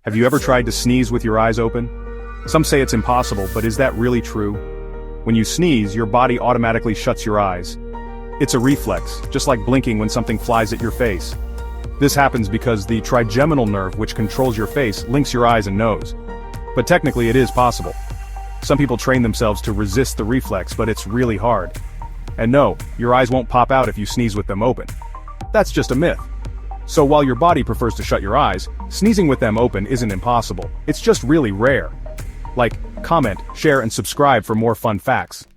Have you ever tried to sneeze with your eyes open? Some say it's impossible, but is that really true? When you sneeze, your body automatically shuts your eyes. It's a reflex, just like blinking when something flies at your face. This happens because the trigeminal nerve, which controls your face, links your eyes and nose. But technically it is possible. Some people train themselves to resist the reflex, but it's really hard. And no, your eyes won't pop out if you sneeze with them open. That's just a myth. So while your body prefers to shut your eyes, sneezing with them open isn't impossible. It's just really rare. Like, comment, share, and subscribe for more fun facts.